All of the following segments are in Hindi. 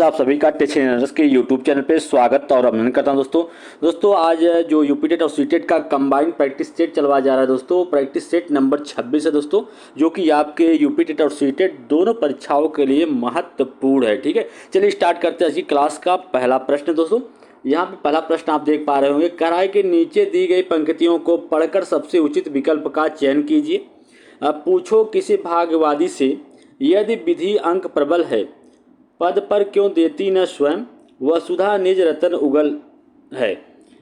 आप सभी का टेक चैनल्स के यूट्यूब चैनल पे स्वागत और अभिनंदन करता हूं दोस्तों आज जो यूपी टेट और सी टेट का कंबाइंड प्रैक्टिस सेट चलवाया जा रहा है दोस्तों। प्रैक्टिस सेट नंबर 26 है दोस्तों, जो कि आपके यूपी टेट और सी टेट दोनों परीक्षाओं के लिए महत्वपूर्ण है। ठीक है, चलिए स्टार्ट करते हैं आज की क्लास का पहला प्रश्न दोस्तों। यहाँ पे पहला प्रश्न आप देख पा रहे होंगे, कढ़ाई के नीचे दी गई पंक्तियों को पढ़कर सबसे उचित विकल्प का चयन कीजिए। अब पूछो किसी भाग्यवादी से, यदि विधि अंक प्रबल है पद पर क्यों देती न स्वयं, वसुधा निज रतन उगल है।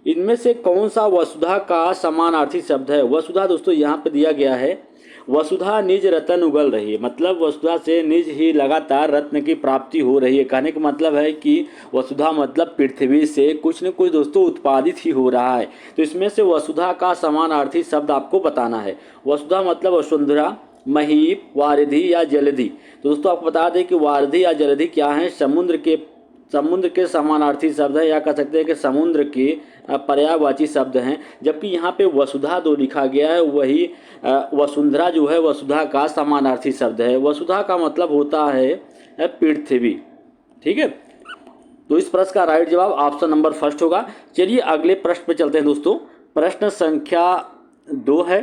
इनमें से कौन सा वसुधा का समानार्थी शब्द है। वसुधा दोस्तों यहाँ पे दिया गया है, वसुधा निज रतन उगल रही है, मतलब वसुधा से निज ही लगातार रत्न की प्राप्ति हो रही है। कहने का मतलब है कि वसुधा मतलब पृथ्वी से कुछ न कुछ दोस्तों उत्पादित ही हो रहा है। तो इसमें से वसुधा का समानार्थी शब्द आपको बताना है। वसुधा मतलब वसुंधरा, महीप, वारिधि या जलधि। तो दोस्तों आपको बता दें कि वारिधि या जलधि क्या है, समुद्र के समानार्थी शब्द है, या कह सकते हैं कि समुद्र के पर्यायवाची शब्द हैं। जबकि यहाँ पे वसुधा दो लिखा गया है, वही वसुंधरा जो है वसुधा का समानार्थी शब्द है। वसुधा का मतलब होता है पृथ्वी। ठीक है, तो इस प्रश्न का राइट जवाब ऑप्शन नंबर फर्स्ट होगा। चलिए अगले प्रश्न पे चलते हैं दोस्तों। प्रश्न संख्या 2 है।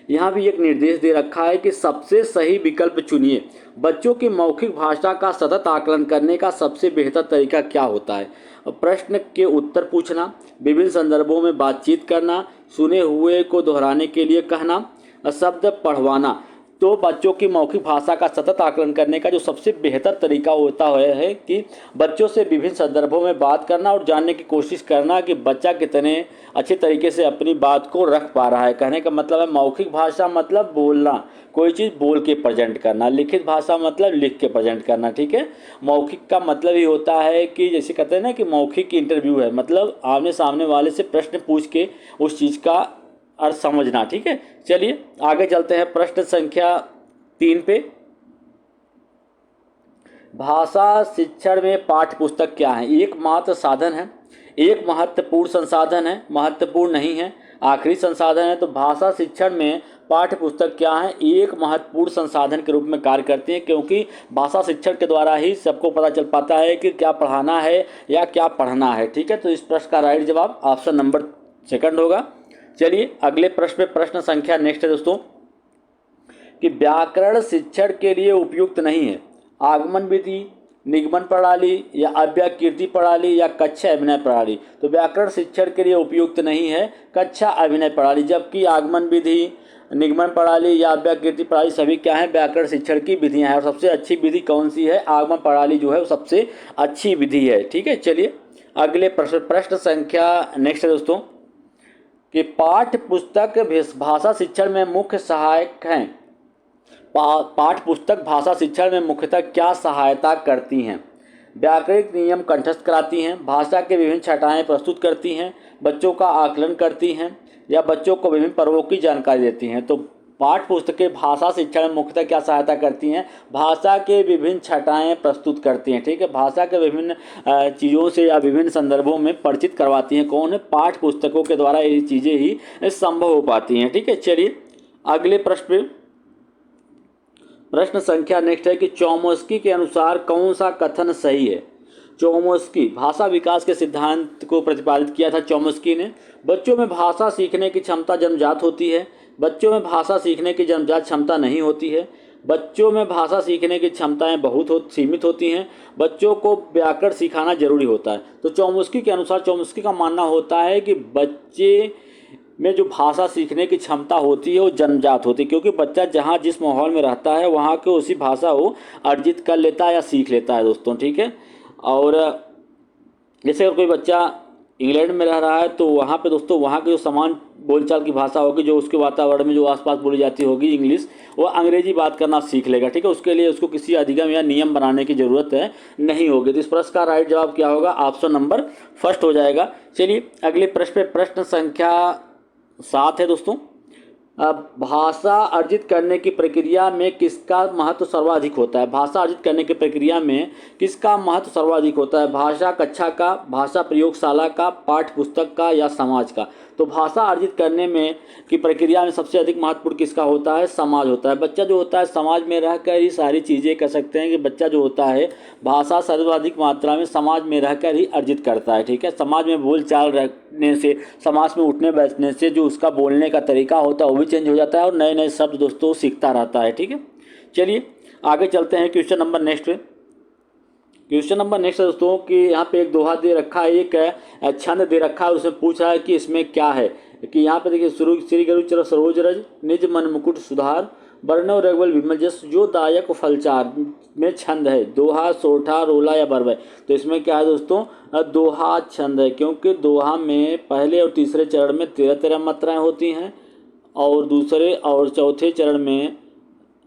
यहाँ भी एक निर्देश दे रखा है कि सबसे सही विकल्प चुनिए। बच्चों की मौखिक भाषा का सतत आकलन करने का सबसे बेहतर तरीका क्या होता है। प्रश्न के उत्तर पूछना, विभिन्न संदर्भों में बातचीत करना, सुने हुए को दोहराने के लिए कहना, शब्द पढ़वाना। तो बच्चों की मौखिक भाषा का सतत आकलन करने का जो सबसे बेहतर तरीका होता है कि बच्चों से विभिन्न संदर्भों में बात करना और जानने की कोशिश करना कि बच्चा कितने अच्छे तरीके से अपनी बात को रख पा रहा है। कहने का मतलब है मौखिक भाषा मतलब बोलना, कोई चीज़ बोल के प्रेजेंट करना। लिखित भाषा मतलब लिख के प्रेजेंट करना। ठीक है, मौखिक का मतलब ये होता है कि जैसे कहते हैं ना कि मौखिक इंटरव्यू है, मतलब आमने सामने वाले से प्रश्न पूछ के उस चीज़ का अर्थ समझना। ठीक है, चलिए आगे चलते हैं प्रश्न संख्या 3 पे। भाषा शिक्षण में पाठ्य पुस्तक क्या है। एकमात्र साधन है, एक महत्वपूर्ण संसाधन है, महत्वपूर्ण नहीं है, आखिरी संसाधन है। तो भाषा शिक्षण में पाठ्य पुस्तक क्या है, एक महत्वपूर्ण संसाधन के रूप में कार्य करती हैं, क्योंकि भाषा शिक्षण के द्वारा ही सबको पता चल पाता है कि क्या पढ़ाना है या क्या पढ़ना है। ठीक है, तो इस प्रश्न का राइट जवाब ऑप्शन नंबर सेकंड होगा। चलिए अगले प्रश्न पे प्रश्न संख्या नेक्स्ट है दोस्तों कि व्याकरण शिक्षण के लिए उपयुक्त नहीं है। आगमन विधि, निगमन प्रणाली या अव्यकृति प्रणाली या कक्षा अभिनय प्रणाली। तो व्याकरण शिक्षण के लिए उपयुक्त नहीं है कक्षा अभिनय प्रणाली, जबकि आगमन विधि, निगमन प्रणाली या अव्यकृति प्रणाली सभी क्या है, व्याकरण शिक्षण की विधियां हैं। और सबसे अच्छी विधि कौन सी है, आगमन प्रणाली जो है वो सबसे अच्छी विधि है। ठीक है, चलिए अगले प्रश्न संख्या नेक्स्ट है दोस्तों कि पाठ्य पुस्तक भाषा शिक्षण में मुख्य सहायक हैं। पाठ्य पुस्तक भाषा शिक्षण में मुख्यतः क्या सहायता करती हैं। व्याकरणिक नियम कंठस्थ कराती हैं, भाषा के विभिन्न छटाएं प्रस्तुत करती हैं, बच्चों का आकलन करती हैं या बच्चों को विभिन्न पर्वों की जानकारी देती हैं। तो पाठ्य पुस्तकें भाषा शिक्षण में मुख्यतः क्या सहायता करती हैं, भाषा के विभिन्न छटाएं प्रस्तुत करती हैं। ठीक है, भाषा के विभिन्न चीज़ों से या विभिन्न संदर्भों में परिचित करवाती हैं। कौन है, पाठ्य पुस्तकों के द्वारा ये चीज़ें ही संभव हो पाती हैं। ठीक है, चलिए अगले प्रश्न संख्या नेक्स्ट है कि चौमस्की के अनुसार कौन सा कथन सही है। चौमस्की भाषा विकास के सिद्धांत को प्रतिपादित किया था चौमस्की ने। बच्चों में भाषा सीखने की क्षमता जन्मजात होती है, बच्चों में भाषा सीखने की जन्मजात क्षमता नहीं होती है, बच्चों में भाषा सीखने की क्षमताएं बहुत सीमित होती हैं, बच्चों को व्याकरण सिखाना जरूरी होता है। तो चौमस्की के अनुसार, चौमस्की का मानना होता है कि बच्चे में जो भाषा सीखने की क्षमता होती है वो जन्मजात होती है, क्योंकि बच्चा जहाँ जिस माहौल में रहता है वहाँ के उसी भाषा वो अर्जित कर लेता है या सीख लेता है दोस्तों। ठीक है, और जैसे अगर कोई बच्चा इंग्लैंड में रह रहा है तो वहाँ पे दोस्तों वहाँ की जो समान बोलचाल की भाषा होगी, जो उसके वातावरण में जो आसपास बोली जाती होगी इंग्लिश, वो अंग्रेजी बात करना सीख लेगा। ठीक है, उसके लिए उसको किसी अधिगम या नियम बनाने की ज़रूरत है नहीं होगी। तो इस प्रश्न का राइट जवाब क्या होगा, ऑप्शन नंबर फर्स्ट हो जाएगा। चलिए अगले प्रश्न पे प्रश्न संख्या 7 है दोस्तों। भाषा अर्जित करने की प्रक्रिया में किसका महत्व सर्वाधिक होता है। भाषा अर्जित करने की प्रक्रिया में किसका महत्व सर्वाधिक होता है, भाषा कक्षा का, भाषा प्रयोगशाला का, पाठ्य पुस्तक का या समाज का। तो भाषा अर्जित करने में की प्रक्रिया में सबसे अधिक महत्वपूर्ण किसका होता है? समाज होता है। बच्चा जो होता है समाज में रहकर ही सारी चीज़ें कर सकते हैं कि बच्चा जो होता है भाषा सर्वाधिक मात्रा में समाज में रहकर ही अर्जित करता है। ठीक है, समाज में बोल चाल रखने से, समाज में उठने बैठने से जो उसका बोलने का तरीका होता है वो भी चेंज हो जाता है और नए नए शब्द दोस्तों सीखता रहता है। ठीक है, चलिए आगे चलते हैं क्वेश्चन नंबर नेक्स्ट पे। क्वेश्चन नंबर नेक्स्ट है दोस्तों कि यहाँ पे एक दोहा दे रखा है, एक छंद दे रखा है, उसमें पूछा है कि इसमें क्या है। कि यहाँ पे देखिए, श्री गुरु चर सरोज रज निज मन मुकुट सुधार वर्णव रघुवल विमल जस जो दायक फलचार में छंद है दोहा सोठा रोला या बरवय। तो इसमें क्या है दोस्तों? दोहा छंद है, क्योंकि दोहा में पहले और तीसरे चरण में 13-13 मात्राएं होती हैं और दूसरे और चौथे चरण में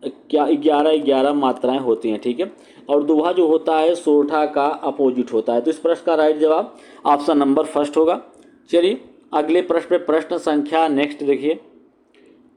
क्या 11-11 मात्राएं होती हैं। ठीक है, और दोहा जो होता है सोठा का अपोजिट होता है। तो इस प्रश्न का राइट जवाब ऑप्शन नंबर फर्स्ट होगा। चलिए अगले प्रश्न पे, प्रश्न संख्या नेक्स्ट देखिए,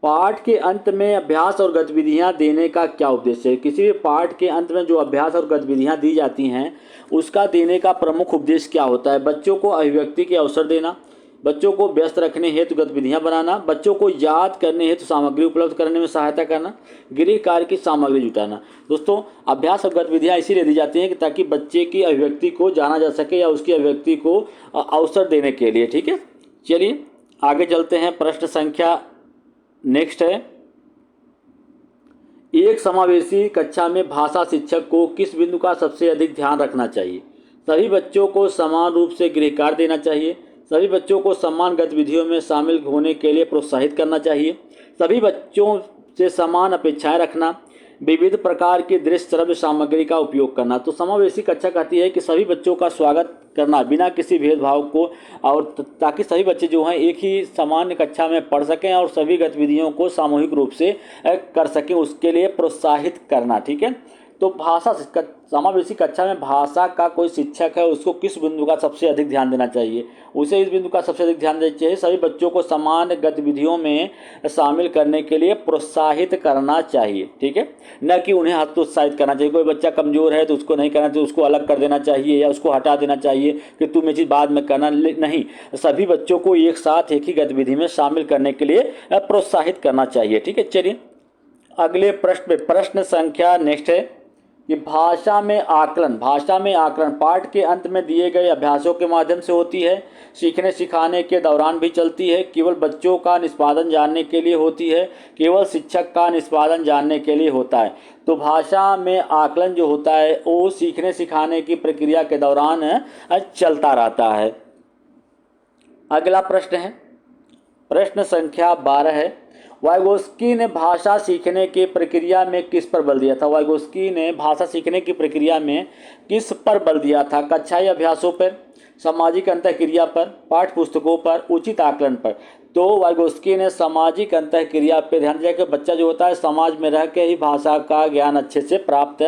पाठ के अंत में अभ्यास और गतिविधियां देने का क्या उद्देश्य है? किसी भी पाठ के अंत में जो अभ्यास और गतिविधियां दी जाती हैं उसका देने का प्रमुख उद्देश्य क्या होता है? बच्चों को अभिव्यक्ति के अवसर देना, बच्चों को व्यस्त रखने हेतु गतिविधियां बनाना, बच्चों को याद करने हेतु सामग्री उपलब्ध करने में सहायता करना, गृह कार्य की सामग्री जुटाना। दोस्तों अभ्यास और गतिविधियां इसीलिए दी जाती हैं कि ताकि बच्चे की अभिव्यक्ति को जाना जा सके या उसकी अभिव्यक्ति को अवसर देने के लिए। ठीक है, चलिए आगे चलते हैं। प्रश्न संख्या नेक्स्ट है, एक समावेशी कक्षा में भाषा शिक्षक को किस बिंदु का सबसे अधिक ध्यान रखना चाहिए? सभी बच्चों को समान रूप से गृह कार्य देना चाहिए, सभी बच्चों को समान गतिविधियों में शामिल होने के लिए प्रोत्साहित करना चाहिए, सभी बच्चों से समान अपेक्षाएं रखना, विविध प्रकार की दृश्य श्रव्य सामग्री का उपयोग करना। तो समावेशी कक्षा कहती है कि सभी बच्चों का स्वागत करना बिना किसी भेदभाव को, और ताकि सभी बच्चे जो हैं एक ही सामान्य कक्षा में पढ़ सकें और सभी गतिविधियों को सामूहिक रूप से कर सकें, उसके लिए प्रोत्साहित करना। ठीक है, तो भाषा समावेशी कक्षा में भाषा का कोई शिक्षक है उसको किस बिंदु का सबसे अधिक ध्यान देना चाहिए? उसे इस बिंदु का सबसे अधिक ध्यान देना चाहिए सभी बच्चों को समान गतिविधियों में शामिल करने के लिए प्रोत्साहित करना चाहिए। ठीक है, न कि उन्हें हतोत्साहित करना चाहिए। कोई बच्चा कमज़ोर है तो उसको नहीं करना चाहिए, उसको अलग कर देना चाहिए या उसको हटा देना चाहिए कि तुम ये चीज़ बाद में करना, नहीं, सभी बच्चों को एक साथ एक ही गतिविधि में शामिल करने के लिए प्रोत्साहित करना चाहिए। ठीक है, चलिए अगले प्रश्न पे, प्रश्न संख्या नेक्स्ट है कि भाषा में आकलन पाठ के अंत में दिए गए अभ्यासों के माध्यम से होती है, सीखने सिखाने के दौरान भी चलती है, केवल बच्चों का निष्पादन जानने के लिए होती है, केवल शिक्षक का निष्पादन जानने के लिए होता है। तो भाषा में आकलन जो होता है वो सीखने सिखाने की प्रक्रिया के दौरान चलता रहता है। अगला प्रश्न है, प्रश्न संख्या 12 है, वाइगोस्की ने भाषा सीखने की प्रक्रिया में किस पर बल दिया था? वाइगोस्की ने भाषा सीखने की प्रक्रिया में किस पर बल दिया था? कक्षाई अभ्यासों पर, सामाजिक अंतःक्रिया पर, पाठ्य पुस्तकों पर, उचित आकलन पर। तो वाइगोस्की ने सामाजिक अंतःक्रिया पर ध्यान दिया कि बच्चा जो होता है समाज में रह के ही भाषा का ज्ञान अच्छे से प्राप्त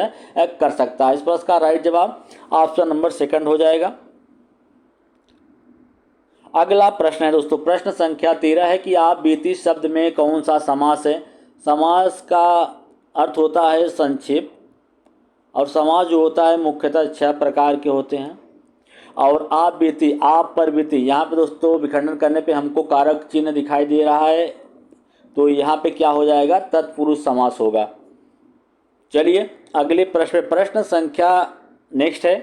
कर सकता है। इस प्रश्न का राइट जवाब ऑप्शन नंबर सेकंड हो जाएगा। अगला प्रश्न है दोस्तों, प्रश्न संख्या 13 है कि आप बीती शब्द में कौन सा समास है? समास का अर्थ होता है संक्षेप, और समास जो होता है मुख्यतः 6 प्रकार के होते हैं। और आप बीती, आप पर बीती, यहाँ पे दोस्तों विखंडन करने पे हमको कारक चिन्ह दिखाई दे रहा है, तो यहाँ पे क्या हो जाएगा? तत्पुरुष समास होगा। चलिए अगले प्रश्न, प्रश्न संख्या नेक्स्ट है,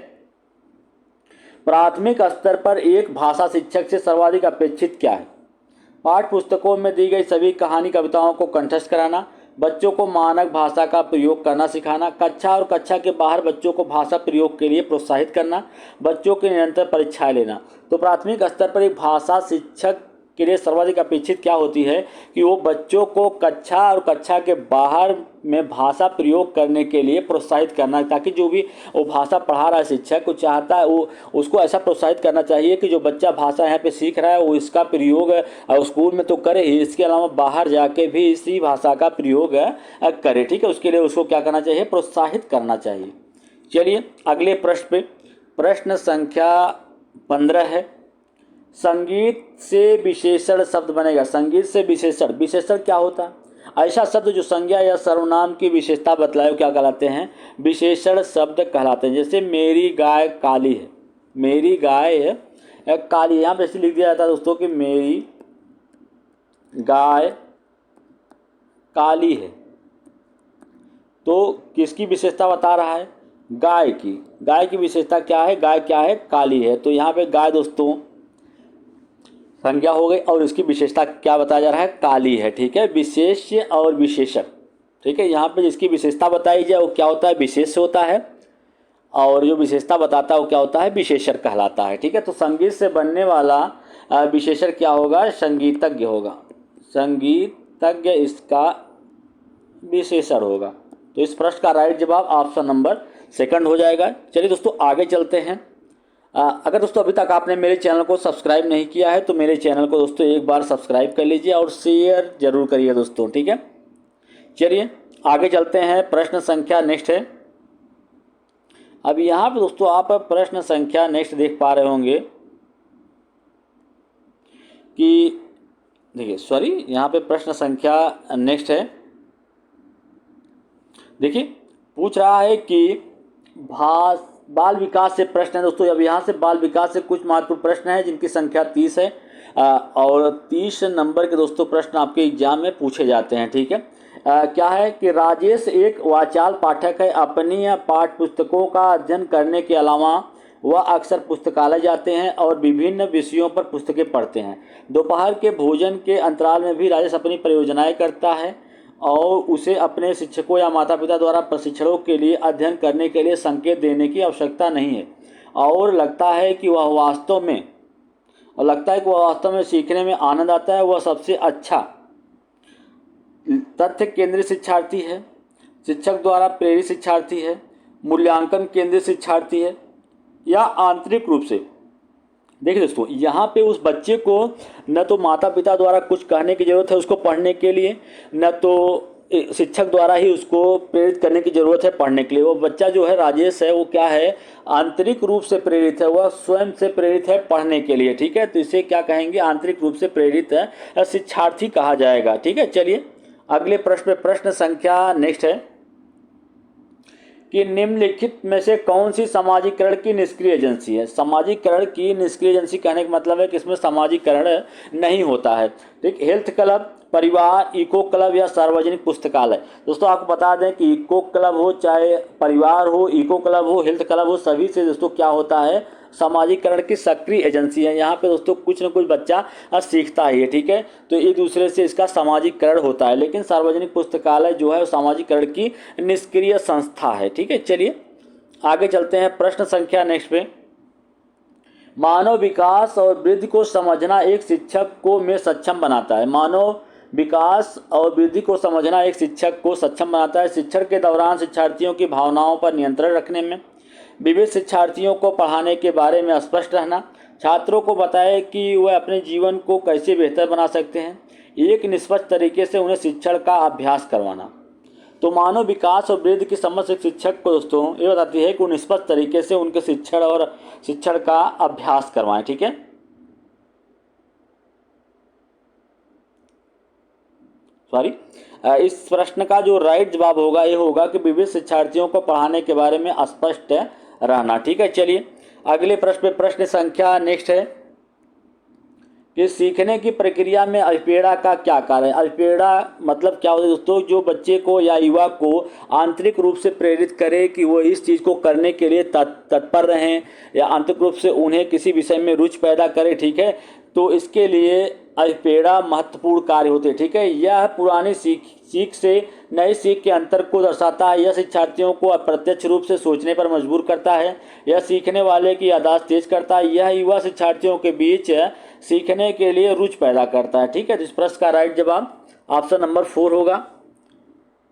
प्राथमिक स्तर पर एक भाषा शिक्षक से सर्वाधिक अपेक्षित क्या है? पाठ्य पुस्तकों में दी गई सभी कहानी कविताओं को कंठस्थ कराना, बच्चों को मानक भाषा का प्रयोग करना सिखाना, कक्षा और कक्षा के बाहर बच्चों को भाषा प्रयोग के लिए प्रोत्साहित करना, बच्चों की निरंतर परीक्षाएं लेना। तो प्राथमिक स्तर पर एक भाषा शिक्षक के लिए सर्वाधिक अपेक्षित क्या होती है कि वो बच्चों को कक्षा और कक्षा के बाहर में भाषा प्रयोग करने के लिए प्रोत्साहित करना, ताकि जो भी वो भाषा पढ़ा रहा है शिक्षक को चाहता है वो उसको ऐसा प्रोत्साहित करना चाहिए कि जो बच्चा भाषा यहाँ पे सीख रहा है वो इसका प्रयोग स्कूल में तो करे ही, इसके अलावा बाहर जाके भी इसी भाषा का प्रयोग करे। ठीक है, उसके लिए उसको क्या करना चाहिए? प्रोत्साहित करना चाहिए। चलिए अगले प्रश्न पे, प्रश्न संख्या 15 है, संगीत से विशेषण शब्द बनेगा। संगीत से विशेषण, विशेषण क्या होता है? ऐसा शब्द जो संज्ञा या सर्वनाम की विशेषता बतलाए क्या कहलाते हैं? विशेषण शब्द कहलाते हैं। जैसे मेरी गाय काली है, मेरी गाय काली, यहाँ पे ऐसे लिख दिया जाता है दोस्तों कि मेरी गाय काली है, तो किसकी विशेषता बता रहा है? गाय की। गाय की विशेषता क्या है? गाय क्या है? काली है। तो यहाँ पे गाय दोस्तों संज्ञा हो गई और इसकी विशेषता क्या बताया जा रहा है? काली है। ठीक है, विशेष्य और विशेषक। ठीक है, यहाँ पे जिसकी विशेषता बताई जाए वो क्या होता है? विशेष होता है, और जो विशेषता बताता है वो क्या होता है? विशेषण कहलाता है। ठीक है, तो संगीत से बनने वाला विशेषण क्या होगा? संगीतज्ञ होगा। संगीतज्ञ इसका विशेषण होगा। तो इस प्रश्न का राइट जवाब ऑप्शन नंबर सेकंड हो जाएगा। चलिए दोस्तों आगे चलते हैं। अगर दोस्तों अभी तक आपने मेरे चैनल को सब्सक्राइब नहीं किया है तो मेरे चैनल को दोस्तों एक बार सब्सक्राइब कर लीजिए और शेयर जरूर करिए दोस्तों। ठीक है, चलिए आगे चलते हैं। प्रश्न संख्या नेक्स्ट है। अब यहाँ पे दोस्तों आप प्रश्न संख्या नेक्स्ट देख पा रहे होंगे कि देखिए, सॉरी, यहाँ पे प्रश्न संख्या नेक्स्ट है। देखिए पूछ रहा है कि बाल विकास से प्रश्न है दोस्तों। अब यहाँ से बाल विकास से कुछ महत्वपूर्ण प्रश्न है जिनकी संख्या 30 है और 30 नंबर के दोस्तों प्रश्न आपके एग्जाम में पूछे जाते हैं। ठीक है, क्या है कि राजेश एक वाचाल पाठक है। अपनी पाठ्य पुस्तकों का अध्ययन करने के अलावा वह अक्सर पुस्तकालय जाते हैं और विभिन्न विषयों पर पुस्तकें पढ़ते हैं। दोपहर के भोजन के अंतराल में भी राजेश अपनी परियोजनाएं करता है और उसे अपने शिक्षकों या माता पिता द्वारा प्रशिक्षणों के लिए अध्ययन करने के लिए संकेत देने की आवश्यकता नहीं है और लगता है कि वह वास्तव में सीखने में आनंद आता है। वह सबसे अच्छा तथ्य केंद्रित शिक्षार्थी है, शिक्षक द्वारा प्रेरित शिक्षार्थी है, मूल्यांकन केंद्रित शिक्षार्थी है या आंतरिक रूप से। देखिए दोस्तों, यहाँ पे उस बच्चे को न तो माता पिता द्वारा कुछ कहने की ज़रूरत है उसको पढ़ने के लिए, न तो शिक्षक द्वारा ही उसको प्रेरित करने की ज़रूरत है पढ़ने के लिए। वो बच्चा जो है राजेश है वो क्या है? आंतरिक रूप से प्रेरित है, वह स्वयं से प्रेरित है पढ़ने के लिए। ठीक है, तो इसे क्या कहेंगे? आंतरिक रूप से प्रेरित है शिक्षार्थी कहा जाएगा। ठीक है, चलिए अगले प्रश्न पे प्रश्न संख्या नेक्स्ट है कि निम्नलिखित में से कौन सी सामाजिकरण की निष्क्रिय एजेंसी है? सामाजिकरण की निष्क्रिय एजेंसी कहने का मतलब है कि इसमें सामाजिकरण नहीं होता है। ठीक, हेल्थ क्लब, परिवार, इको क्लब या सार्वजनिक पुस्तकालय। दोस्तों आपको बता दें कि इको क्लब हो, चाहे परिवार हो, इको क्लब हो, हेल्थ क्लब हो, सभी से दोस्तों क्या होता है? सामाजिकरण की सक्रिय एजेंसी है। यहाँ पे दोस्तों कुछ न कुछ बच्चा सीखता ही है। ठीक है, तो एक दूसरे से इसका सामाजिकरण होता है, लेकिन सार्वजनिक पुस्तकालय जो है वो सामाजिकरण की निष्क्रिय संस्था है। ठीक है, चलिए आगे चलते हैं। प्रश्न संख्या नेक्स्ट पे, मानव विकास और वृद्धि को समझना एक शिक्षक को में सक्षम बनाता है। मानव विकास और वृद्धि को समझना एक शिक्षक को सक्षम बनाता है। शिक्षण के दौरान शिक्षार्थियों की भावनाओं पर नियंत्रण रखने में, विविध शिक्षार्थियों को पढ़ाने के बारे में स्पष्ट रहना, छात्रों को बताएं कि वह अपने जीवन को कैसे बेहतर बना सकते हैं, एक निष्पक्ष तरीके से उन्हें शिक्षण का अभ्यास करवाना। तो मानव विकास और वृद्धि की समझ एक शिक्षक को दोस्तों ये बताती है कि वो निष्पक्ष तरीके से उनके शिक्षण का अभ्यास करवाएं। ठीक है, सॉरी, इस प्रश्न का जो राइट जवाब होगा ये होगा कि विविध शिक्षार्थियों को पढ़ाने के बारे में स्पष्ट रहना। ठीक है, चलिए अगले प्रश्न पे प्रश्न संख्या नेक्स्ट है कि सीखने की प्रक्रिया में अल्पीड़ा का क्या कार्य है? अल्पीड़ा मतलब क्या होता है दोस्तों? जो बच्चे को या युवा को आंतरिक रूप से प्रेरित करे कि वो इस चीज़ को करने के लिए तत्पर रहें या आंतरिक रूप से उन्हें किसी विषय में रुचि पैदा करे। ठीक है, तो इसके लिए अल्पीड़ा महत्वपूर्ण कार्य होते हैं। ठीक है, यह पुरानी सीख से नई सीख के अंतर को दर्शाता है। यह शिक्षार्थियों को अप्रत्यक्ष रूप से सोचने पर मजबूर करता है। यह सीखने वाले की याददाश्त तेज करता है। यह युवा शिक्षार्थियों के बीच सीखने के लिए रुचि पैदा करता है। ठीक है, तो इस प्रश्न का राइट जवाब ऑप्शन नंबर 4 होगा।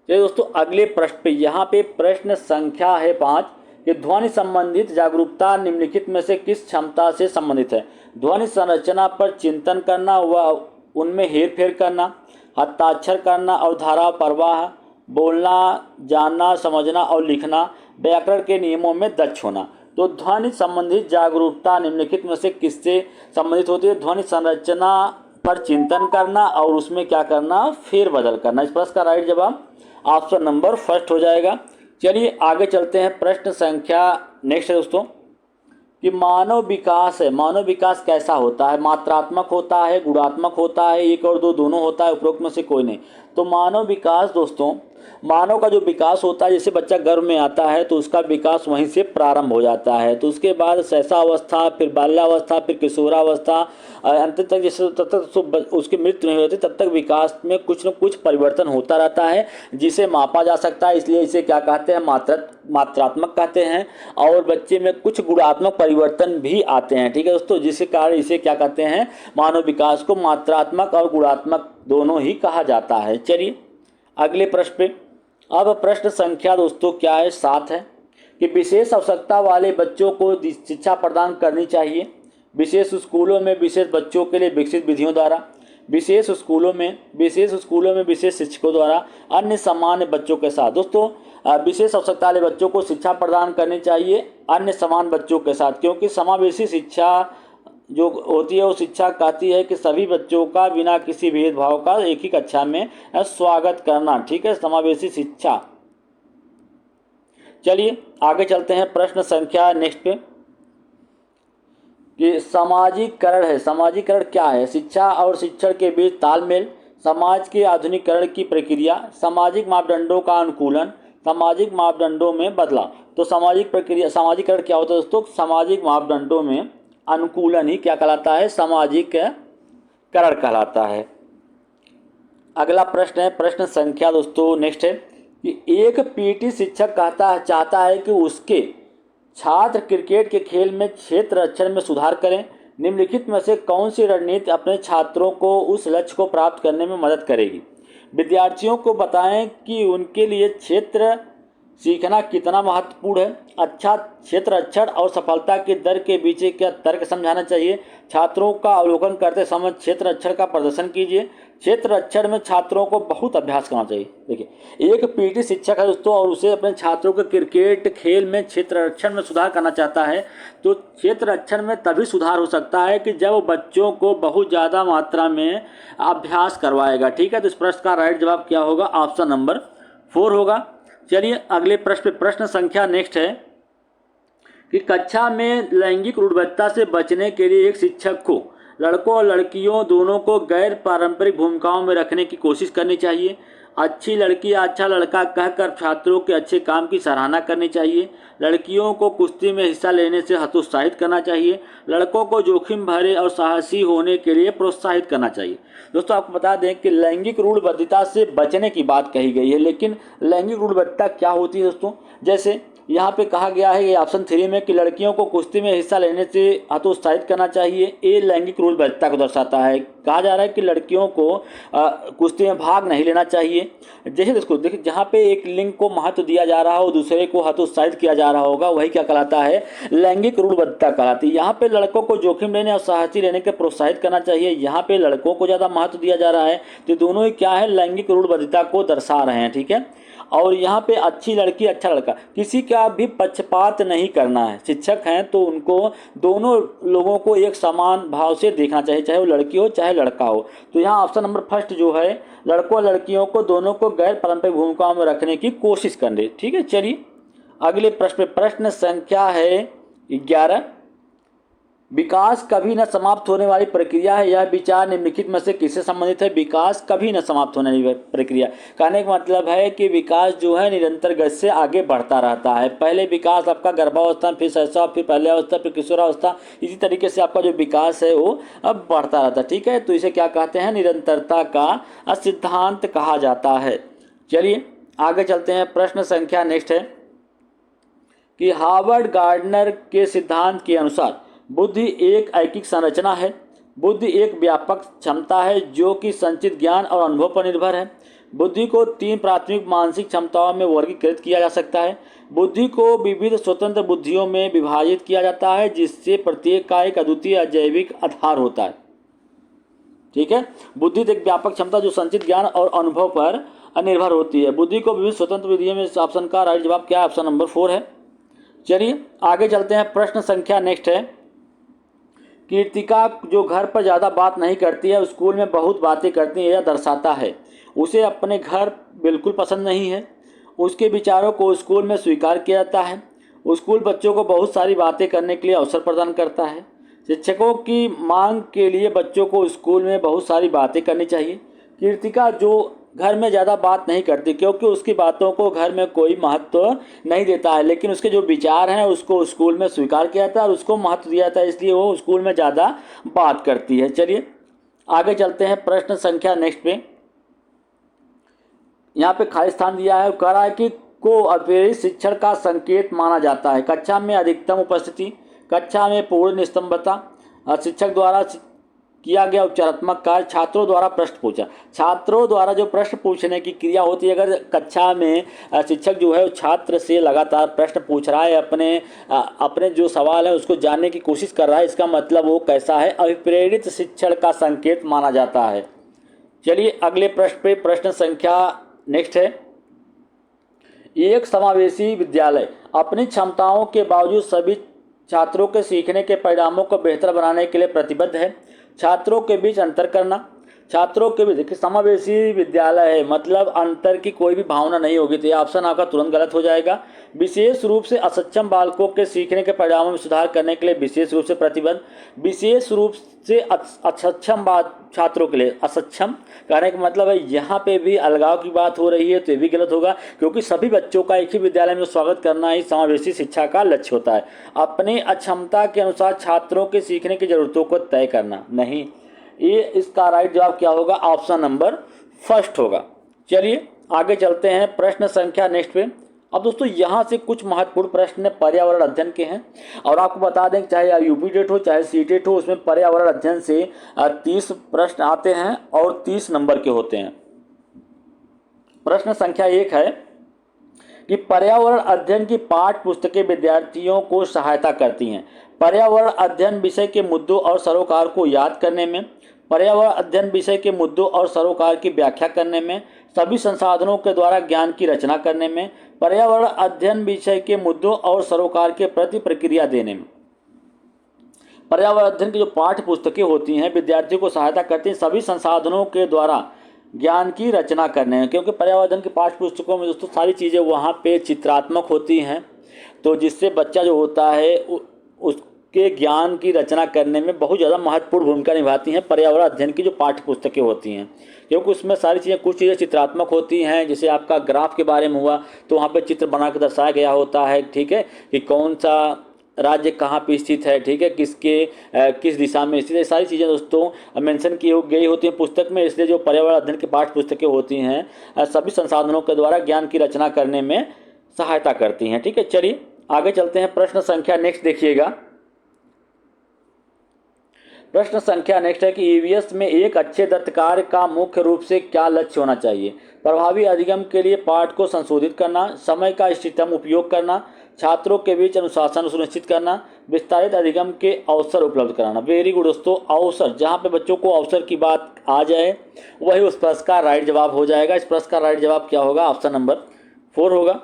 चलिए दोस्तों अगले प्रश्न पे, यहाँ पे प्रश्न संख्या है 5 कि ध्वनि संबंधित जागरूकता निम्नलिखित में से किस क्षमता से संबंधित है? ध्वनि संरचना पर चिंतन करना, व उनमें हेर फेर करना, हस्ताक्षर करना और धारा प्रवाह, बोलना, जानना, समझना और लिखना, व्याकरण के नियमों में दक्ष होना। तो ध्वनि संबंधित जागरूकता निम्नलिखित में से किससे संबंधित होती है? ध्वनि संरचना पर चिंतन करना और उसमें क्या करना? फेरबदल करना। इस प्रश्न का राइट जवाब ऑप्शन नंबर फर्स्ट हो जाएगा। चलिए आगे चलते हैं। प्रश्न संख्या नेक्स्ट है दोस्तों कि मानव विकास है, मानव विकास कैसा होता है, मात्रात्मक होता है, गुणात्मक होता है, एक और दो दोनों होता है, उपरोक्त में से कोई नहीं। तो मानव विकास दोस्तों, मानव का जो विकास होता है, जैसे बच्चा गर्भ में आता है तो उसका विकास वहीं से प्रारंभ हो जाता है। तो उसके बाद शैशवावस्था, फिर बाल्यावस्था, फिर किशोरावस्था, अंत तक जैसे तब तक उसकी मृत्यु नहीं होती तब तक विकास में कुछ न कुछ परिवर्तन होता रहता है, जिसे मापा जा सकता है। इसलिए इसे क्या कहते हैं, मात्रात्मक कहते हैं। और बच्चे में कुछ गुणात्मक परिवर्तन भी आते हैं, ठीक है दोस्तों, जिसके कारण इसे क्या कहते हैं, मानव विकास को मात्रात्मक और गुणात्मक दोनों ही कहा जाता है। चलिए अगले प्रश्न पे। अब प्रश्न संख्या दोस्तों क्या है, 7 है कि विशेष आवश्यकता वाले बच्चों को शिक्षा प्रदान करनी चाहिए विशेष स्कूलों में विशेष बच्चों के लिए विकसित विधियों द्वारा, विशेष स्कूलों में विशेष शिक्षकों द्वारा, अन्य सामान्य बच्चों के साथ। दोस्तों विशेष आवश्यकता वाले बच्चों को शिक्षा प्रदान करनी चाहिए अन्य समान बच्चों के साथ, क्योंकि समावेशी शिक्षा जो होती है वो शिक्षा कहती है कि सभी बच्चों का बिना किसी भेदभाव का एक ही कक्षा में स्वागत करना, ठीक है, समावेशी शिक्षा। चलिए आगे चलते हैं प्रश्न संख्या नेक्स्ट पे कि सामाजिकरण है। सामाजिकरण क्या है, शिक्षा और शिक्षण के बीच तालमेल, समाज के आधुनिकीकरण की प्रक्रिया, सामाजिक मापदंडों का अनुकूलन, सामाजिक मापदंडों में बदलाव। तो सामाजिकरण क्या होता है दोस्तों, सामाजिक मापदंडों में अनुकूलन ही क्या कहलाता है, सामाजिकरण कहलाता है। अगला प्रश्न है, प्रश्न संख्या दोस्तों नेक्स्ट है कि एक पीटी शिक्षक चाहता है कि उसके छात्र क्रिकेट के खेल में क्षेत्र रक्षण में सुधार करें। निम्नलिखित में से कौन सी रणनीति अपने छात्रों को उस लक्ष्य को प्राप्त करने में मदद करेगी। विद्यार्थियों को बताएं कि उनके लिए क्षेत्र सीखना कितना महत्वपूर्ण है। अच्छा क्षेत्र रक्षण और सफलता की दर के बीच क्या तर्क समझाना चाहिए। छात्रों का अवलोकन करते समय क्षेत्र रक्षण का प्रदर्शन कीजिए। क्षेत्र रक्षण में छात्रों को बहुत अभ्यास करना चाहिए। देखिए एक पीटी शिक्षक है दोस्तों और उसे अपने छात्रों के क्रिकेट खेल में क्षेत्र रक्षण में सुधार करना चाहता है, तो क्षेत्र रक्षण में तभी सुधार हो सकता है कि जब वो बच्चों को बहुत ज़्यादा मात्रा में अभ्यास करवाएगा, ठीक है। तो इस प्रश्न का राइट जवाब क्या होगा, ऑप्शन नंबर 4 होगा। चलिए अगले प्रश्न पे, प्रश्न संख्या नेक्स्ट है कि कक्षा में लैंगिक रूढ़िवादिता से बचने के लिए एक शिक्षक को लड़कों और लड़कियों दोनों को गैर पारंपरिक भूमिकाओं में रखने की कोशिश करनी चाहिए। अच्छी लड़की या अच्छा लड़का कहकर छात्रों के अच्छे काम की सराहना करनी चाहिए। लड़कियों को कुश्ती में हिस्सा लेने से हतोत्साहित करना चाहिए। लड़कों को जोखिम भरे और साहसी होने के लिए प्रोत्साहित करना चाहिए। दोस्तों आपको बता दें कि लैंगिक रूढ़िवादिता से बचने की बात कही गई है, लेकिन लैंगिक रूढ़िवादिता क्या होती है दोस्तों, जैसे यहाँ पे कहा गया है ऑप्शन 3 में कि लड़कियों को कुश्ती में हिस्सा लेने से हतोत्साहित करना चाहिए, ये लैंगिक रूढ़िवादिता को दर्शाता है। कहा जा रहा है कि लड़कियों को कुश्ती में भाग नहीं लेना चाहिए। जैसे देखिए जहाँ पे एक लिंग को महत्व दिया जा रहा हो दूसरे को हतोत्साहित किया जा रहा होगा, वही क्या कहलाता है, लैंगिक रूढ़िवादिता कहलाती है। यहाँ पे लड़कों को जोखिम लेने और साहसी लेने के प्रोत्साहित करना चाहिए, यहाँ पे लड़कों को ज़्यादा महत्व दिया जा रहा है। तो दोनों ही क्या है, लैंगिक रूढ़िवादिता को दर्शा रहे हैं, ठीक है। और यहाँ पे अच्छी लड़की अच्छा लड़का, किसी का भी पक्षपात नहीं करना है। शिक्षक हैं तो उनको दोनों लोगों को एक समान भाव से देखना चाहिए, चाहे वो लड़की हो चाहे लड़का हो। तो यहाँ ऑप्शन नंबर फर्स्ट जो है, लड़कों लड़कियों को दोनों को गैर पारंपरिक भूमिकाओं में रखने की कोशिश करनी, ठीक है। चलिए अगले प्रश्न, प्रश्न संख्या है 11, विकास कभी न समाप्त होने वाली प्रक्रिया है। यह विचार निम्नलिखित में से किससे संबंधित है। विकास कभी न समाप्त होने वाली प्रक्रिया, कहने का मतलब है कि विकास जो है निरंतर गति से आगे बढ़ता रहता है। पहले विकास आपका गर्भावस्था, फिर शैशव, फिर बाल्यावस्था, फिर किशोरावस्था, इसी तरीके से आपका जो विकास है वो अब बढ़ता रहता है, ठीक है। तो इसे क्या कहते हैं, निरंतरता का सिद्धांत कहा जाता है। चलिए आगे चलते हैं, प्रश्न संख्या नेक्स्ट है कि हार्वर्ड गार्डनर के सिद्धांत के अनुसार बुद्धि एक ऐकिक संरचना है। बुद्धि एक व्यापक क्षमता है जो कि संचित ज्ञान और अनुभव पर निर्भर है। बुद्धि को 3 प्राथमिक मानसिक क्षमताओं में वर्गीकृत किया जा सकता है। बुद्धि को विविध स्वतंत्र बुद्धियों में विभाजित किया जाता है, जिससे प्रत्येक का एक अद्वितीय अजैविक आधार होता है, ठीक है। बुद्धि एक व्यापक क्षमता जो संचित ज्ञान और अनुभव पर निर्भर होती है। बुद्धि को विविध स्वतंत्र विधियों में, ऑप्शन का राइट जवाब क्या है, ऑप्शन नंबर 4 है। चलिए आगे चलते हैं, प्रश्न संख्या नेक्स्ट है, कीर्तिका जो घर पर ज़्यादा बात नहीं करती है, स्कूल में बहुत बातें करती है, यह दर्शाता है उसे अपने घर बिल्कुल पसंद नहीं है। उसके विचारों को स्कूल में स्वीकार किया जाता है। स्कूल बच्चों को बहुत सारी बातें करने के लिए अवसर प्रदान करता है। शिक्षकों की मांग के लिए बच्चों को स्कूल में बहुत सारी बातें करनी चाहिए। कीर्तिका जो घर में ज़्यादा बात नहीं करती क्योंकि उसकी बातों को घर में कोई महत्व नहीं देता है, लेकिन उसके जो विचार हैं उसको स्कूल में स्वीकार किया जाता है और उसको महत्व दिया जाता है, इसलिए वो स्कूल में ज़्यादा बात करती है। चलिए आगे चलते हैं प्रश्न संख्या नेक्स्ट पे। यहाँ पे खाली स्थान दिया है, कह रहा है कि को अप्रेरित शिक्षण का संकेत माना जाता है। कक्षा में अधिकतम उपस्थिति, कक्षा में पूर्ण निस्तंभता, शिक्षक द्वारा किया गया उपचारात्मक कार्य, छात्रों द्वारा प्रश्न पूछा। छात्रों द्वारा जो प्रश्न पूछने की क्रिया होती है, अगर कक्षा में शिक्षक जो है छात्र से लगातार प्रश्न पूछ रहा है, अपने जो सवाल है उसको जानने की कोशिश कर रहा है, इसका मतलब वो कैसा है, अभिप्रेरित शिक्षण का संकेत माना जाता है। चलिए अगले प्रश्न पे, प्रश्न संख्या नेक्स्ट है। एक समावेशी विद्यालय अपनी क्षमताओं के बावजूद सभी छात्रों के सीखने के परिणामों को बेहतर बनाने के लिए प्रतिबद्ध है। छात्रों के बीच अंतर करना, छात्रों के बीच, देखिए समावेशी विद्यालय है मतलब अंतर की कोई भी भावना नहीं होगी, तो ये ऑप्शन आपका तुरंत गलत हो जाएगा। विशेष रूप से असक्षम बालकों के सीखने के परिणामों में सुधार करने के लिए विशेष रूप से प्रतिबद्ध। विशेष रूप से असक्षम छात्रों के लिए, असक्षम कहने का मतलब है यहाँ पे भी अलगाव की बात हो रही है, तो ये भी गलत होगा क्योंकि सभी बच्चों का एक ही विद्यालय में स्वागत करना ही समावेशी शिक्षा का लक्ष्य होता है। अपनी अक्षमता के अनुसार छात्रों के सीखने की जरूरतों को तय करना नहीं, ये इसका राइट जवाब क्या होगा, ऑप्शन नंबर फर्स्ट होगा। चलिए आगे चलते हैं प्रश्न संख्या नेक्स्ट पे। अब दोस्तों यहाँ से कुछ महत्वपूर्ण प्रश्न पर्यावरण अध्ययन के हैं और आपको बता दें चाहे यूपी टेट हो चाहे सी टेट हो, उसमें पर्यावरण अध्ययन से 30 प्रश्न आते हैं और 30 नंबर के होते हैं। प्रश्न संख्या 1 है कि पर्यावरण अध्ययन की पाठ्य पुस्तकें विद्यार्थियों को सहायता करती हैं पर्यावरण अध्ययन विषय के मुद्दों और सरोकार को याद करने में, पर्यावरण अध्ययन विषय के मुद्दों और सरोकार की व्याख्या करने में, सभी संसाधनों के द्वारा ज्ञान की रचना करने में, पर्यावरण अध्ययन विषय के मुद्दों और सरोकार के प्रति प्रतिक्रिया देने में। पर्यावरण अध्ययन की जो पाठ्य पुस्तकें होती हैं विद्यार्थियों को सहायता करती हैं सभी संसाधनों के द्वारा ज्ञान की रचना करने में, क्योंकि पर्यावरण अध्ययन की पाठ्य पुस्तकों में दोस्तों सारी चीज़ें वहाँ पे चित्रात्मक होती हैं, तो जिससे बच्चा जो होता है उसके ज्ञान की रचना करने में बहुत ज़्यादा महत्वपूर्ण भूमिका निभाती हैं पर्यावरण अध्ययन की जो पाठ्य पुस्तकें होती हैं, क्योंकि उसमें सारी चीज़ें, कुछ चीज़ें चित्रात्मक होती हैं, जैसे आपका ग्राफ के बारे में हुआ तो वहाँ पे चित्र बना के दर्शाया गया होता है, ठीक है, कि कौन सा राज्य कहाँ पे स्थित है, ठीक है, किस दिशा में स्थित है, सारी चीज़ें दोस्तों मेंशन की गई होती हैं पुस्तक में। इसलिए जो पर्यावरण अध्ययन की पाठ्य पुस्तकें होती हैं सभी संसाधनों के द्वारा ज्ञान की रचना करने में सहायता करती हैं। ठीक है, चलिए आगे चलते हैं। प्रश्न संख्या नेक्स्ट देखिएगा। प्रश्न संख्या नेक्स्ट है कि ईवीएस में एक अच्छे दत्तकार का मुख्य रूप से क्या लक्ष्य होना चाहिए। प्रभावी अधिगम के लिए पाठ को संशोधित करना, समय का इष्टतम उपयोग करना, छात्रों के बीच अनुशासन सुनिश्चित करना, विस्तारित अधिगम के अवसर उपलब्ध कराना। वेरी गुड दोस्तों, अवसर, जहाँ पे बच्चों को अवसर की बात आ जाए वही उस प्रश्न का राइट जवाब हो जाएगा। इस प्रश्न का राइट जवाब क्या होगा, ऑप्शन नंबर 4 होगा।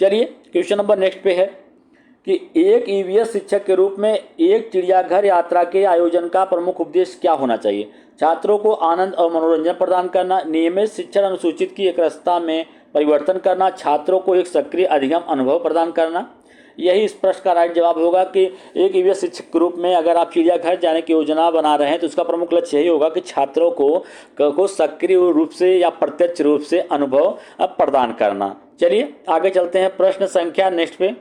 चलिए क्वेश्चन नंबर नेक्स्ट पे है कि एक ईवीएस शिक्षक के रूप में एक चिड़ियाघर यात्रा के आयोजन का प्रमुख उद्देश्य क्या होना चाहिए। छात्रों को आनंद और मनोरंजन प्रदान करना, नियमित शिक्षण अनुसूचित की एकरसता में परिवर्तन करना, छात्रों को एक सक्रिय अधिगम अनुभव प्रदान करना। यही इस प्रश्न का राइट जवाब होगा कि एक ईवीएस शिक्षक के रूप में अगर आप चिड़ियाघर जाने की योजना बना रहे हैं तो उसका प्रमुख लक्ष्य यही होगा कि छात्रों को सक्रिय रूप से या प्रत्यक्ष रूप से अनुभव प्रदान करना। चलिए आगे चलते हैं। प्रश्न संख्या नेक्स्ट पे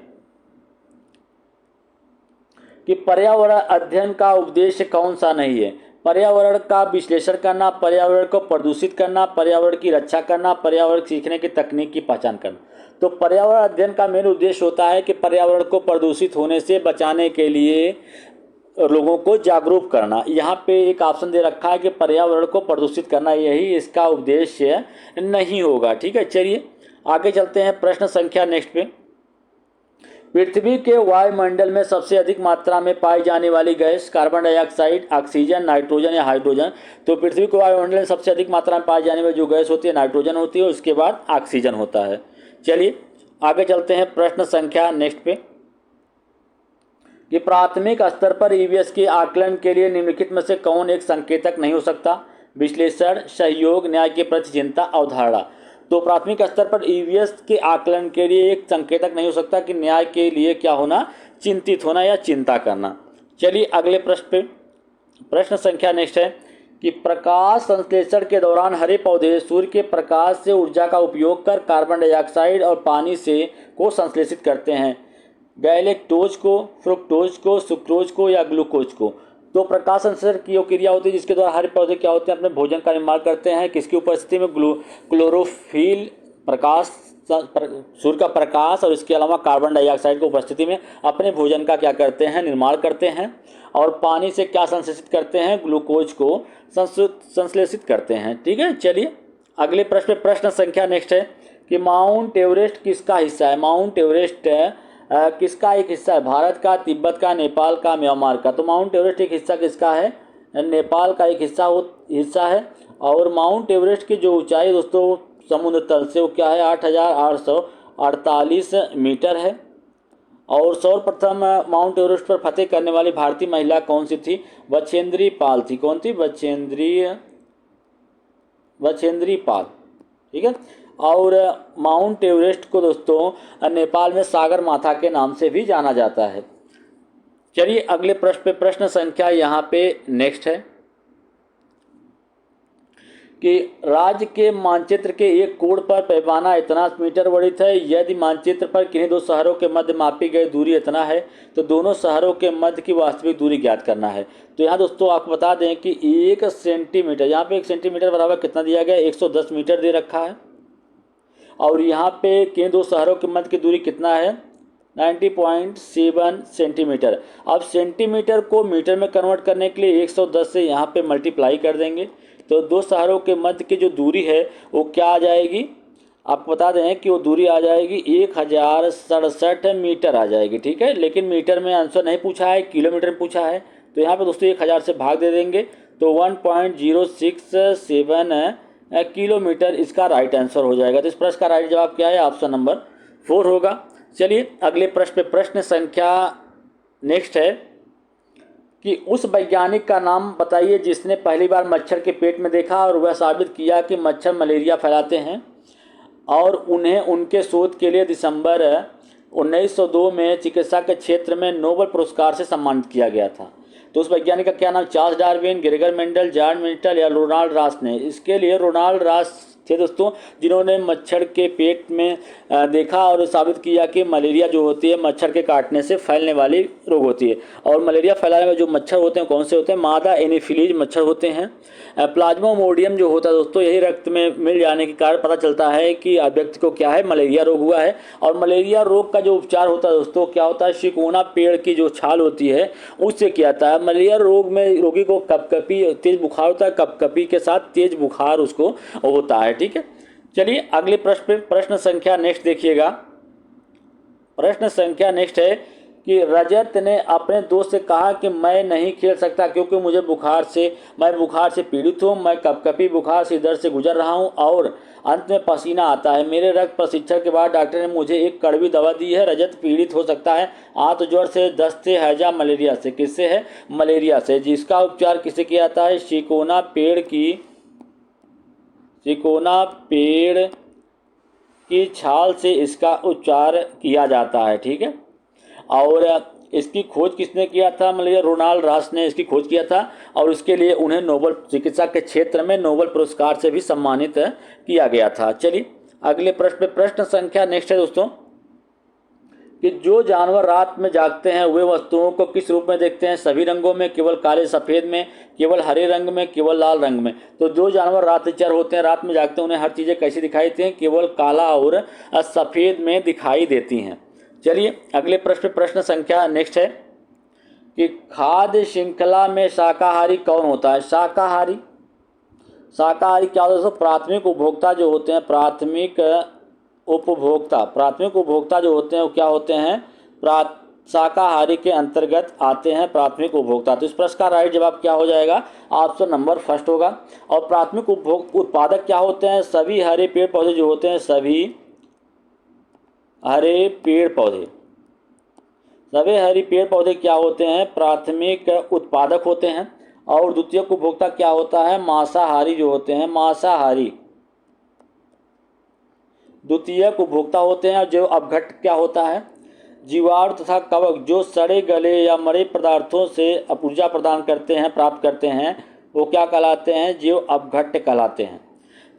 कि पर्यावरण अध्ययन का उद्देश्य कौन सा नहीं है। पर्यावरण का विश्लेषण करना, पर्यावरण को प्रदूषित करना, पर्यावरण की रक्षा करना, पर्यावरण सीखने की तकनीक की पहचान करना। तो पर्यावरण अध्ययन का मेन उद्देश्य होता है कि पर्यावरण को प्रदूषित होने से बचाने के लिए लोगों को जागरूक करना। यहाँ पे एक ऑप्शन दे रखा है कि पर्यावरण को प्रदूषित करना, यही इसका उद्देश्य नहीं होगा। ठीक है, चलिए आगे चलते हैं। प्रश्न संख्या नेक्स्ट पे, पृथ्वी के वायुमंडल में सबसे अधिक मात्रा में पाई जाने वाली gas carbon dioxide, oxygen, nitrogen या हाइड्रोजन। तो पृथ्वी के वायुमंडल में सबसे अधिक मात्रा में पाई जाने वाली जो गैस होती है नाइट्रोजन होती है, उसके बाद ऑक्सीजन होता है। चलिए आगे चलते हैं। प्रश्न संख्या नेक्स्ट पे कि प्राथमिक स्तर पर ईवीएस के आकलन के लिए निम्नलिखित में से कौन एक संकेतक नहीं हो सकता। विश्लेषण, सहयोग, न्याय के प्रति चिंता, अवधारणा। तो प्राथमिक स्तर पर ईवीएस के आकलन के लिए एक संकेतक नहीं हो सकता कि न्याय के लिए क्या होना, चिंतित होना या चिंता करना। चलिए अगले प्रश्न पे, प्रश्न संख्या नेक्स्ट है कि प्रकाश संश्लेषण के दौरान हरे पौधे सूर्य के प्रकाश से ऊर्जा का उपयोग कर कार्बन डाइऑक्साइड और पानी से को संश्लेषित करते हैं, गैलेक्टोज को, फ्रुक्टोज को, सुक्रोज को या ग्लूकोज को। तो प्रकाश संश्लेषण की वो क्रिया होती है जिसके द्वारा हरे पौधे क्या होते हैं, अपने भोजन का निर्माण करते हैं। किसकी उपस्थिति में, क्लोरोफिल, प्रकाश, सूर्य का प्रकाश और इसके अलावा कार्बन डाइऑक्साइड की उपस्थिति में अपने भोजन का क्या करते हैं, निर्माण करते हैं। और पानी से क्या संश्लेषित करते हैं, ग्लूकोज को संश्लेषित करते हैं। ठीक है, चलिए अगले प्रश्न, प्रश्न संख्या नेक्स्ट है कि माउंट एवरेस्ट किसका हिस्सा है। माउंट एवरेस्ट किसका एक हिस्सा है, भारत का, तिब्बत का, नेपाल का, म्यांमार का। तो माउंट एवरेस्ट एक हिस्सा किसका है, नेपाल का एक हिस्सा है। और माउंट एवरेस्ट की जो ऊंचाई दोस्तों समुद्र तल से वो क्या है, 8,848 मीटर है। और सर्वप्रथम माउंट एवरेस्ट पर फतेह करने वाली भारतीय महिला कौन सी थी, बछेंद्री पाल थी। कौन थी, बछेंद्री पाल। ठीक है। और माउंट एवरेस्ट को दोस्तों नेपाल में सागर माथा के नाम से भी जाना जाता है। चलिए अगले प्रश्न पे, प्रश्न संख्या यहाँ पे नेक्स्ट है कि राज्य के मानचित्र के एक कोण पर पैमाना इतना मीटर वर्णित है, यदि मानचित्र पर किन्हीं दो शहरों के मध्य मापी गई दूरी इतना है तो दोनों शहरों के मध्य की वास्तविक दूरी ज्ञात करना है। तो यहाँ दोस्तों आपको बता दें कि 1 सेंटीमीटर, यहाँ पे 1 सेंटीमीटर बराबर कितना दिया गया है, 110 मीटर दे रखा है। और यहाँ पे किन्हीं दो शहरों के मध्य की दूरी कितना है, 90.7 सेंटीमीटर। अब सेंटीमीटर को मीटर में कन्वर्ट करने के लिए 110 से यहाँ पे मल्टीप्लाई कर देंगे तो दो शहरों के मध्य की जो दूरी है वो क्या आ जाएगी, आपको बता दें कि वो दूरी आ जाएगी 1067 मीटर आ जाएगी। ठीक है, लेकिन मीटर में आंसर नहीं पूछा है, किलोमीटर में पूछा है। तो यहाँ पे दोस्तों 1000 से भाग दे देंगे तो 1.067 किलोमीटर इसका राइट आंसर हो जाएगा। तो इस प्रश्न का राइट जवाब क्या है, ऑप्शन नंबर 4 होगा। चलिए अगले प्रश्न पे, प्रश्न संख्या नेक्स्ट है कि उस वैज्ञानिक का नाम बताइए जिसने पहली बार मच्छर के पेट में देखा और वह साबित किया कि मच्छर मलेरिया फैलाते हैं, और उन्हें उनके शोध के लिए दिसंबर 1902 में चिकित्सा के क्षेत्र में नोबेल पुरस्कार से सम्मानित किया गया था। तो उस वैज्ञानिक का क्या नाम, Charles Darwin, Gregor Mendel, John मिटल या रोनाल्ड रॉस ने। इसके लिए रोनाल्ड रॉस थे दोस्तों, जिन्होंने मच्छर के पेट में देखा और साबित किया कि मलेरिया जो होती है मच्छर के काटने से फैलने वाली रोग होती है। और मलेरिया फैलाने वाले जो मच्छर होते हैं कौन से होते हैं, मादा एनोफिलीज मच्छर होते हैं। प्लाज्मोमोडियम जो होता है दोस्तों, यही रक्त में मिल जाने के कारण पता चलता है कि व्यक्ति को क्या है, मलेरिया रोग हुआ है। और मलेरिया रोग का जो उपचार होता है दोस्तों क्या होता है, शिकोना पेड़ की जो छाल होती है उससे किया जाता है। मलेरिया रोग में रोगी को कपकपी, तेज बुखार होता है, कपकपी के साथ तेज बुखार उसको होता है। ठीक है, चलिए अगले प्रश्न पे, प्रश्न संख्या नेक्स्ट देखिएगा। प्रश्न संख्या नेक्स्ट है कि रजत ने अपने दोस्त से कहा कि मैं नहीं खेल सकता क्योंकि मैं बुखार से पीड़ित हूँ, मैं कपकपी बुखार से इधर से गुजर रहा हूँ और अंत में पसीना आता है। मेरे रक्त परीक्षण के बाद डॉक्टर ने मुझे एक कड़वी दवा दी है। रजत पीड़ित हो सकता है आंत ज्वर से, दस्त से, हैजा, मलेरिया से। किससे है, मलेरिया से, जिसका उपचार किसे किया जाता है, शिकोना पेड़ की छाल से इसका उपचार किया जाता है। ठीक है, और इसकी खोज किसने किया था, मलेरिया, रोनाल्ड रॉस ने इसकी खोज किया था और इसके लिए उन्हें नोबेल चिकित्सा के क्षेत्र में नोबेल पुरस्कार से भी सम्मानित किया गया था। चलिए अगले प्रश्न पे, प्रश्न संख्या नेक्स्ट है दोस्तों कि जो जानवर रात में जागते हैं वे वस्तुओं को किस रूप में देखते हैं, सभी रंगों में, केवल काले सफ़ेद में, केवल हरे रंग में, केवल लाल रंग में। तो जो जानवर रातचर होते हैं, रात में जागते हैं, उन्हें हर चीज़ें कैसी दिखाई देती हैं, केवल काला और सफ़ेद में दिखाई देती हैं। चलिए अगले प्रश्न, प्रश्न संख्या नेक्स्ट है कि खाद्य श्रृंखला में शाकाहारी कौन होता है। शाकाहारी क्या होता है दोस्तों, प्राथमिक उपभोक्ता जो होते हैं, प्राथमिक उपभोक्ता जो होते हैं वो क्या होते हैं, शाकाहारी के अंतर्गत आते हैं प्राथमिक उपभोक्ता। तो इस प्रश्न का राइट जवाब क्या हो जाएगा, ऑप्शन नंबर फर्स्ट होगा। और प्राथमिक उत्पादक क्या होते हैं, सभी हरे पेड़ पौधे जो होते हैं, सभी हरे पेड़ पौधे क्या होते हैं, प्राथमिक उत्पादक होते हैं। और द्वितीयक उपभोक्ता क्या होता है, मांसाहारी जो होते हैं, मांसाहारी द्वितीयक उपभोक्ता होते हैं। जो अपघट्ट क्या होता है? जीवाणु तथा कवक जो सड़े गले या मरे पदार्थों से ऊर्जा प्रदान करते हैं, प्राप्त करते हैं, वो क्या कहलाते हैं? जीव अपघट्ट कहलाते हैं।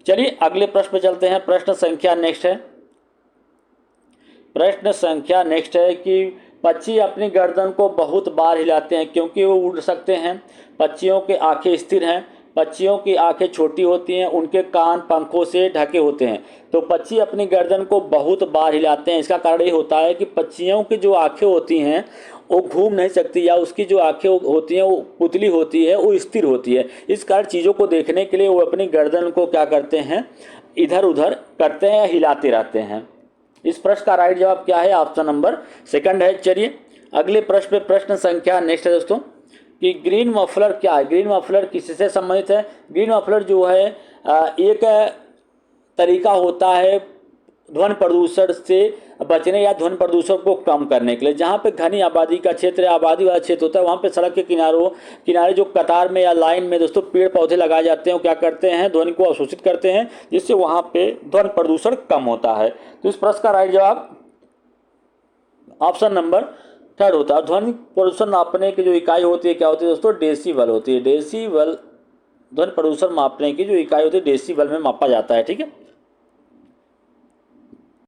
चलिए अगले प्रश्न पे चलते हैं। प्रश्न संख्या नेक्स्ट है। प्रश्न संख्या नेक्स्ट है कि पक्षी अपनी गर्दन को बहुत बार हिलाते हैं क्योंकि वो उड़ सकते हैं। पक्षियों की आंखें स्थिर हैं। पक्षियों की आंखें छोटी होती हैं। उनके कान पंखों से ढके होते हैं। तो पक्षी अपनी गर्दन को बहुत बार हिलाते हैं। इसका कारण ये होता है कि पक्षियों की जो आंखें होती हैं वो घूम नहीं सकती, या उसकी जो आंखें होती हैं वो पुतली होती है, वो स्थिर होती है। इस कारण चीज़ों को देखने के लिए वो अपनी गर्दन को क्या करते हैं? इधर उधर करते हैं या हिलाते रहते हैं। इस प्रश्न का राइट जवाब क्या है? ऑप्शन नंबर सेकंड है। चलिए अगले प्रश्न पे प्रश्न संख्या नेक्स्ट है दोस्तों कि ग्रीन मफलर क्या है? ग्रीन मफलर किससे संबंधित है? ग्रीन मफलर जो है एक तरीका होता है ध्वनि प्रदूषण से बचने या ध्वनि प्रदूषण को कम करने के लिए। जहाँ पे घनी आबादी का क्षेत्र या आबादी वाला क्षेत्र होता है वहाँ पे सड़क के किनारे जो कतार में या लाइन में दोस्तों पेड़ पौधे लगाए जाते हैं, वो क्या करते हैं? ध्वनि को अवशोषित करते हैं, जिससे वहाँ पे ध्वनि प्रदूषण कम होता है। तो इस प्रश्न का राइट जवाब ऑप्शन नंबर थर्ड होता है। ध्वनि प्रदूषण नापने की जो इकाई होती है क्या होती है दोस्तों? डेसीबल होती है। डेसीबल ध्वनि प्रदूषण मापने की जो इकाई होती है डेसीबल में मापा जाता है। ठीक है।